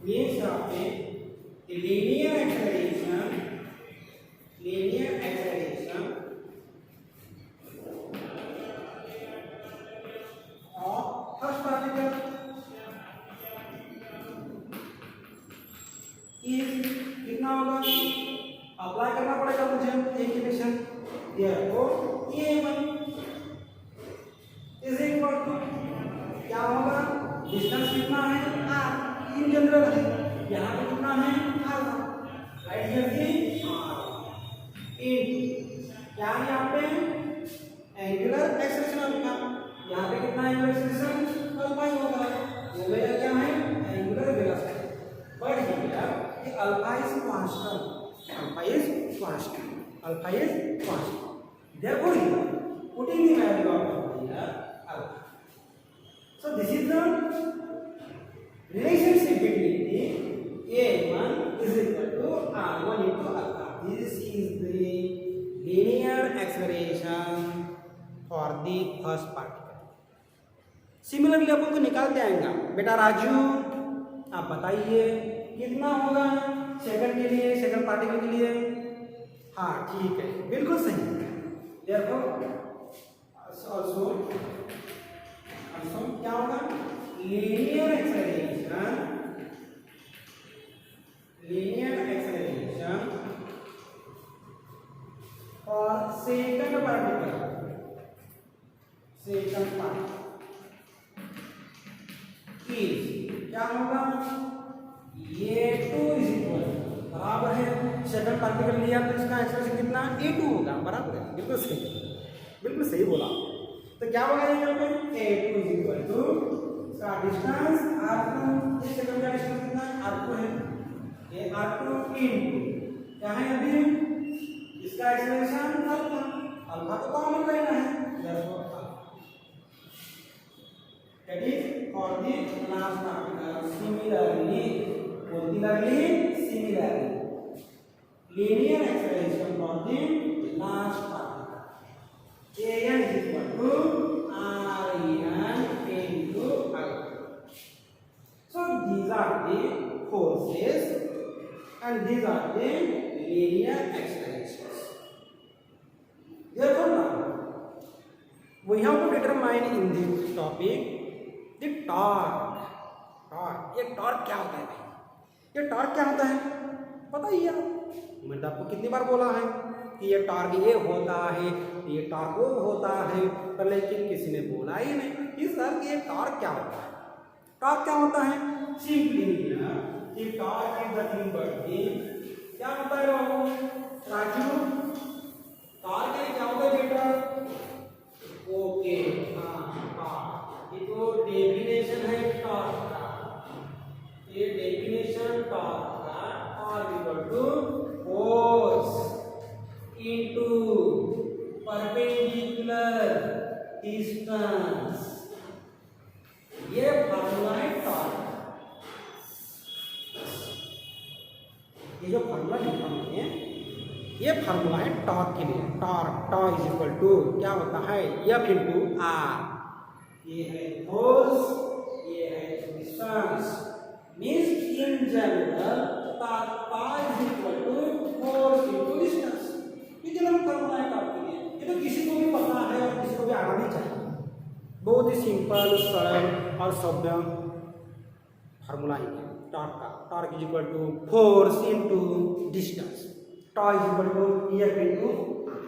Means यहाँ पे linear acceleration of first particle is कितना होगा, अप्लाई करना पड़ेगा मुझे integration, therefore a1 is equal to क्या होगा, डिस्टेंस कितना है r इन जनरल है, यहाँ पे कितना है r, राइट हियर की इन क्या है यहाँ पे एंगुलर एक्सेलरेशन अल्फा, यहाँ पे कितना एंगुलर एक्सेलरेशन अल्फा ही होगा, ओमेगा क्या है एंगुलर वेलोसिटी, बट हियर ये alpha is constant, therefore putting the value of here alpha. So this is the relationship between the a1 is equal to r1 into alpha. This is the linear acceleration for the first particle. Similarly अपन को निकालते आएगा बेटा राजू, आप बताइए कितना होगा second के लिए, सेकंड पार्टिकल के लिए, हाँ ठीक है बिल्कुल सही है, therefore also क्या होगा लीनियर एक्सेलरेशन और सेकंड पार्टिकल इज क्या होगा, ये 2 इज इक्वल बराबर है, सेकंड पार्टिकल लिया तो इसका एक्सेलरेशन कितना a2 होगा, बराबर है, बिल्कुल सही बोला। तो क्या होगा यहाँ पे a2 इज इक्वल टू इसका डिस्टेंस r2, इस सेकंड का डिस्टेंस कितना r2 है, ये r2 इनटू क्या है अभी इसका एक्सेलरेशन अल्फा तो कॉमन लेना है, therefore that is for the last particle. Similarly linear acceleration for the last particle an is equal to rn into alpha. So these are the forces and these are the linear accelerations. Therefore now we have to determine in this topic the torque. ये torque क्या होता है भाई, ये torque क्या होता है पता ही है, मैंने आपको कितनी बार बोला है कि ये टॉर्क ये होता है, ये टॉर्क वो होता है, पर लेकिन किसी ने बोला ही नहीं कि सर ये टॉर्क क्या होता है। टॉर्क क्या होता है, सिंपली कि टॉर्क इज नथिंग बट क्या होता है बाबू राजू, टॉर्क क्या होता है बेटा, ओके हाँ टॉर्क, ये तो डेफिनेशन है टॉर्क का, ये डेफिनेशन टॉर्क का torque equal to force into perpendicular distance, ये फार्मूला है टॉर्क। ये जो फार्मूला लिखा मैंने ये फार्मूला है टॉर्क के लिए, टॉर्क इज इक्वल टू क्या होता है एफ इनटू आर, ये है फोर्स ये है distance, means in general torque is equal to force into distance, ये जनरल फार्मूला है टॉर्क के लिए, ये तो किसी को भी पता है और किसी को भी आना भी चाहिए, बहुत ही सिंपल सरल और सभ्य फार्मूला है टॉर्क का। Torque is equal to force into distance, torque is equal to F into R.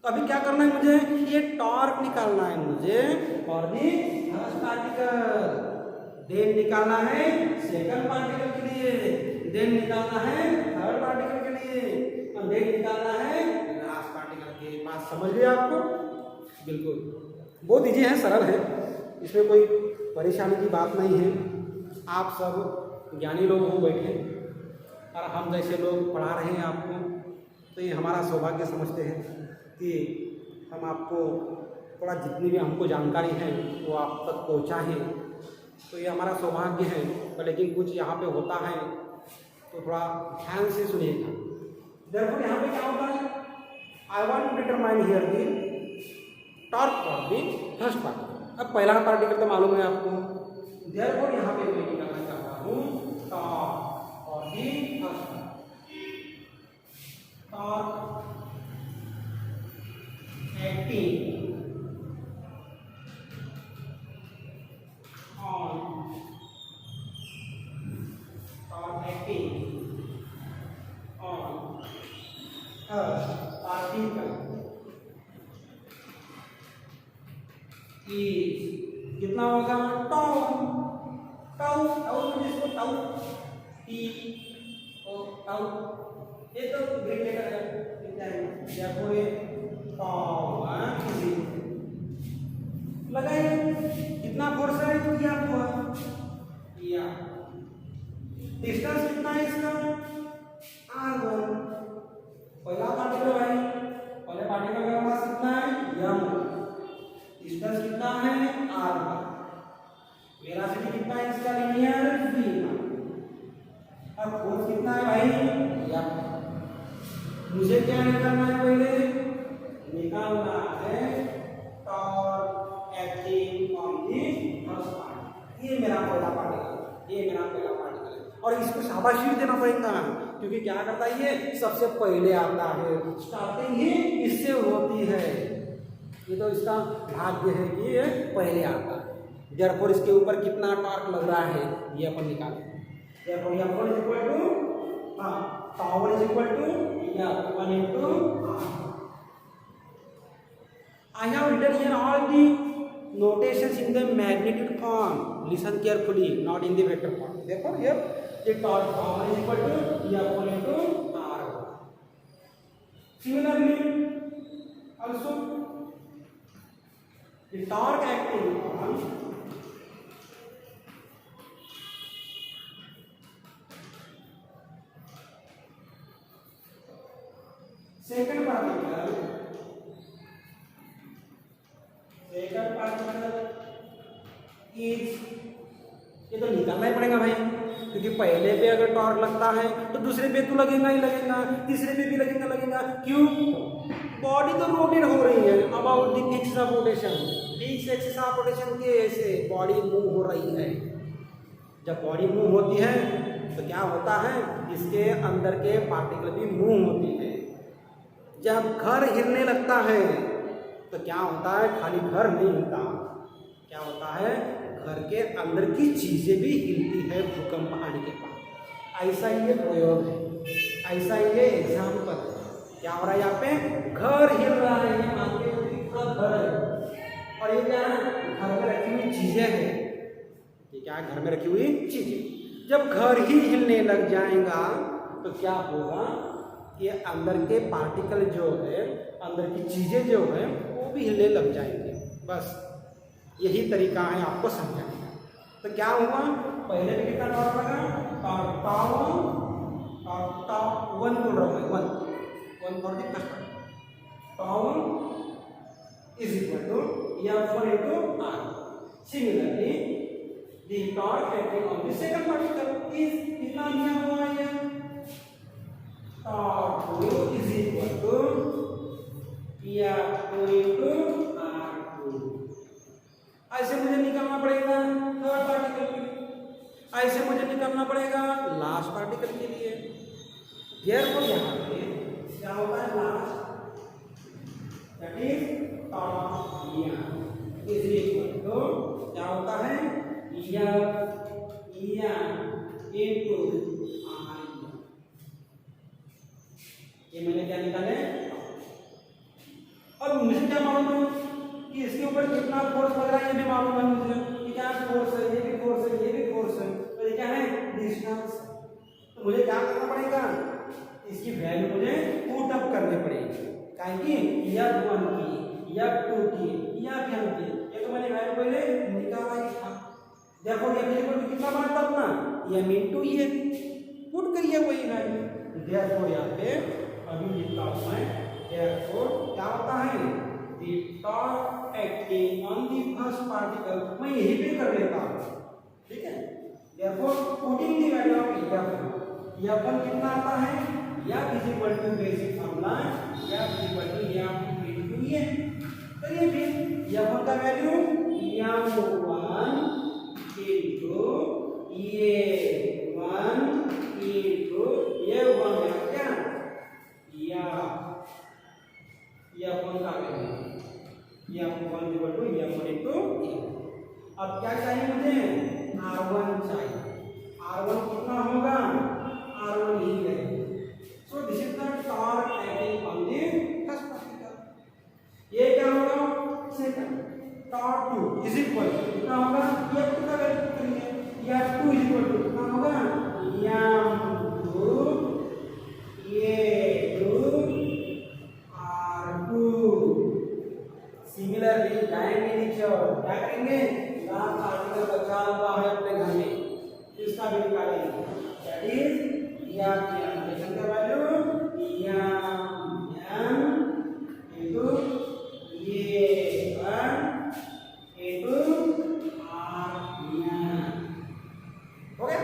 तो अभी क्या करना है मुझे, ये टॉर्क निकालना है मुझे for the first particle, then निकालना है सेकंड पार्टिकल के लिए, देन निकालना है थर्ड पार्टिकल के लिए, और देन निकालना है लास्ट पार्टिकल के। बात समझ गए आपको, बिल्कुल बहुत इजी है, सरल है, इसमें कोई परेशानी की बात नहीं है। आप सब ज्ञानी लोग हो बैठे और हम जैसे लोग पढ़ा रहे हैं आपको, तो ये हमारा सौभाग्य समझते हैं कि हम आपको थोड़ा जितनी भी हमको जानकारी है वो आप तक पहुँचाएँ, तो ये हमारा सौभाग्य है। तो लेकिन कुछ यहाँ पे होता है तो थोड़ा ध्यान से सुनिएगा। देखो यहाँ पे क्या होता है, I want to determine here the torque for the first particle. अब पहला पार्टिकल तो मालूम है आपको, देयरफॉर यहाँ पे मैं निकालना चाहता हूँ टॉर्क पार्टिकल इज कितना होगा टाउ टाउ टाउ जिसको टाउ टी ओ टाउ ये तो ग्रीक लेटर है therefore ये टाउ लगाइए कितना फोर्स है किया हुआ किया डिस्टेंस कितना है इसका r1 पहला पार्टिकल भाई पहले पार्टिकल का मास कितना है m डिस्टेंस कितना है r1 वेलोसिटी कितना है इसका लीनियर v अब फोर्स कितना है भाई f मुझे क्या निकालना है पहले निकालना है torque acting on the first part ये मेरा पहला पार्टिकल ये मेरा पहला पार्टिकल है और इसको शाबाशी देना पड़ेगा क्योंकि क्या करता है ये सबसे पहले आता है स्टार्टिंग ही इससे होती है ये तो इसका भाग्य है कि ये पहले आता है देयरफॉर इसके ऊपर कितना टॉर्क लग रहा है ये अपन निकालें therefore F1 is equal to power is equal to F1 into R I have written here all the notations in the magnitude form. Listen carefully, not in the vector form. Therefore, here the torque power is equal to F1 into R1. Similarly, also the torque acting on second particle is ये तो निकालना ही पड़ेगा भाई क्योंकि पहले पे अगर torque लगता है तो दूसरे पे तो लगेगा ही लगेगा तीसरे पे भी लगेगा क्यों बॉडी तो रोटेट हो रही है about the axis of rotation fix axis of rotation के ऐसे बॉडी मूव हो रही है जब बॉडी मूव होती है तो क्या होता है इसके अंदर के पार्टिकल भी मूव होती है जब घर हिलने लगता है तो क्या होता है खाली घर नहीं हिलता क्या होता है घर के अंदर की चीजें भी हिलती है भूकंप आने के बाद ऐसा ही ये प्रयोग है ऐसा ही ये एग्जाम्पल क्या हो रहा है यहाँ पे घर हिल रहा है ये मानते हैं घर है और ये क्या है घर में रखी हुई चीजें हैं ये क्या है घर में रखी हुई चीजें जब घर ही हिलने लग जाएगा तो क्या होगा कि अंदर के पार्टिकल जो है अंदर की चीजें जो है वो भी हिलने लग जाएंगे बस यही तरीका है आपको समझाने का तो क्या हुआ पहले भी कितना टॉर्क लगा टाउ वन बोल रहा हूँ one for the first tau is equal to F1 into R similarly the torque acting on the second particle is कितना दिया हुआ है torque is equal to F2 into R2 ऐसे मुझे निकालना पड़ेगा थर्ड पार्टिकल ऐसे मुझे निकालना पड़ेगा लास्ट पार्टिकल के लिए देयरफॉर यहाँ पे क्या होता है last that is torque is equal to क्या होता है इनटू ये मैंने क्या निकाले अब मुझे क्या मालूम है कि इसके ऊपर कितना फोर्स लग रहा है ये भी मालूम है मुझे कि क्या फोर्स है ये भी फोर्स है ये भी फोर्स है तो ये क्या है डिस्टेंस तो मुझे क्या करना पड़ेगा इसकी वैल्यू मुझे पुट अप करनी पड़ेगी काहे कि F1 की F2 की F3 की ये तो मैंने वैल्यू पहले निकाला ही था देखो ये कितना बनता अपना M into ये पुट करिए वही वैल्यू देखो यहाँ पे अभी लिखता हूँ मैं देखो क्या होता है the torque acting on the first particle मैं यही पे कर लेता हूँ ठीक है therefore putting the value of F1 कितना आता है F is equal to basic formula F is equal to F into ये करिए फिर F1 का value F1 into A1 into A1 क्या F1 का value F1 equal to F1 into A अब क्या चाहिए मुझे R1 चाहिए R1 कितना होगा R1 ही है so this is the torque acting value, that is या फंक्शन का वैल्यू या इनटू ये वन इनटू आर हो गया।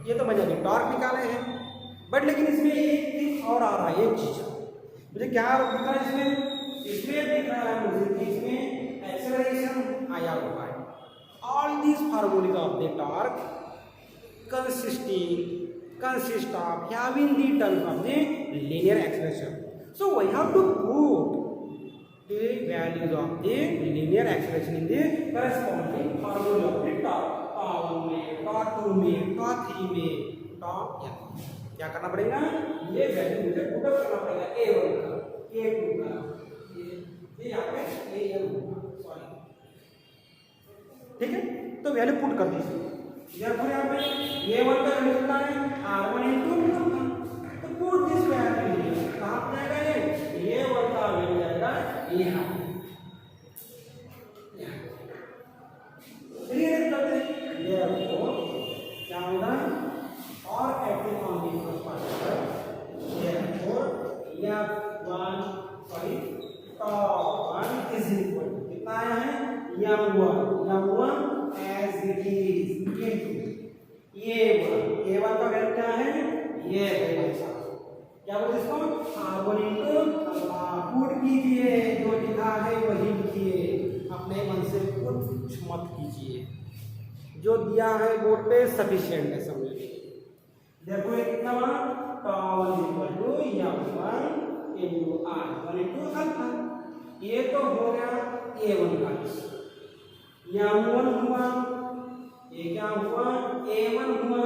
ये तो मैंने अभी टॉर्क निकाले हैं, बट लेकिन इसमें एक चीज और आ रहा है, एक चीज मुझे क्या दिख रहा है इसमें दिख रहा है मुझे कि इसमें एक्सेलरेशन आया हुआ है। All these formulas of the torque consist of having the terms of the linear acceleration. So we have to put the values of the linear acceleration in the corresponding formula of the torque. torque में, torque 2 में, torque 3 में, torque n। क्या करना पड़ेगा? ये value मुझे put up करना पड़ेगा a1 का, a2 का, ये यहाँ पे an सॉरी, ठीक है। तो वैल्यू पुट कर दीजिए। therefore यहाँ पे a1 का वैल्यू कितना है? r1 into तो पुट दिस वैल्यू कहाँ पे जाएगा? ये a1 का वैल्यू जाएगा यहाँ क्लियर कर दें। therefore क्या होगा? और acting on the first particle, therefore f1 sorry torque 1 is equal to कितना आया है? m1 as it is into a1 का वैल्यू क्या है? ये है क्या बोलते इसको? r1 into पुट कीजिए, जो लिखा है वही लिखिए, अपने मन से कुछ मत कीजिए, जो दिया है बोर्ड पे सफिशिएंट है समझ लीजिए। देखो ये कितना बना? tau equal to m1 into r1 into alpha. ये तो हो गया a1 का, m1 हुआ, ये क्या हुआ? a1 हुआ,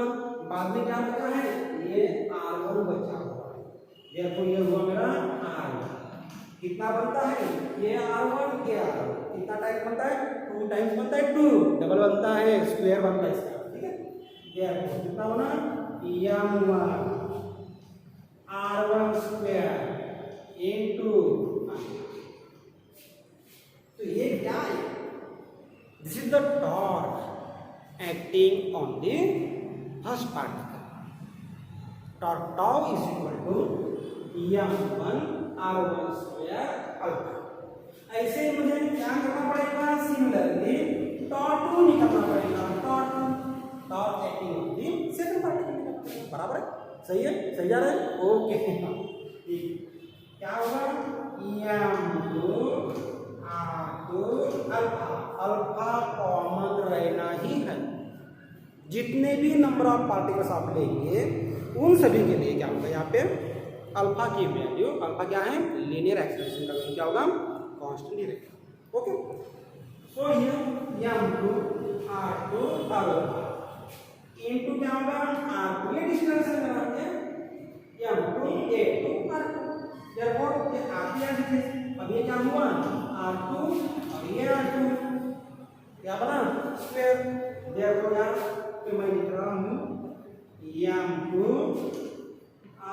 बाद में क्या बचा है? ये r1 बचा हुआ है। देखो ये हुआ मेरा r1, कितना बनता है? ये r1 ये r1 कितना टाइम्स बनता है? 2 टाइम्स बनता है, 2 डबल बनता है, स्क्वायर बनता है इसका, ठीक है। देखो कितना बना? m1 r1 स्क्वायर इनटू, तो ये क्या है? This is the torque acting on the first particle. Torque tau is equal to m1 r1 square alpha. ऐसे मुझे क्या करना पड़ेगा? सिमिलरली टॉर्क 2 निकालना पड़ेगा, torque acting on the second particle, बराबर है? सही है? सही जा रहा है? ओके ठीक। क्या होगा? m2 r2 alpha, alpha common रहना ही है। जितने भी नंबर ऑफ पार्टिकल्स आप लेंगे उन सभी के लिए क्या होगा? यहाँ पे अल्फा की वैल्यू, अल्फा क्या है? लीनियर एक्सेलरेशन का वैल्यू क्या होगा? कांस्टेंट ही रहेगा। Okay, so here m2 r2 alpha into क्या होगा? r2, ये डिस्टेंस है मेरा, m2 a2 r2। देयरफॉर ये r2 यहाँ लिखिए। अब ये क्या हुआ? r2 और ये r2 क्या बना? स्क्वायर। देयरफॉर यहाँ पे मैं लिख रहा हूँ m2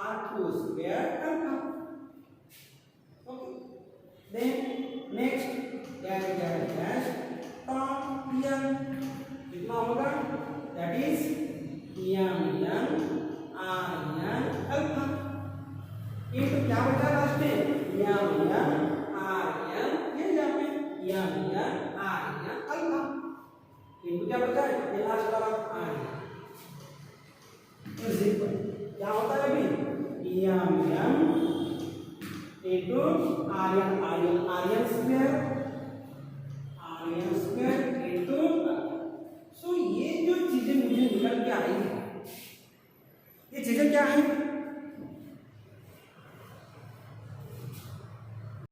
r2 square alpha. Okay, then next dash कितना होगा? That is m1 r1 alpha into क्या बचा लास्ट में? m1 r1 ये यहाँ पे m1 r1 अल्फा इनटू क्या बचा है? ये लास्ट वाला r1 इज इक्वल क्या होता है अभी? m1 into r1 square into. सो ये जो चीजें मुझे निकल के आई है, ये चीजें क्या है?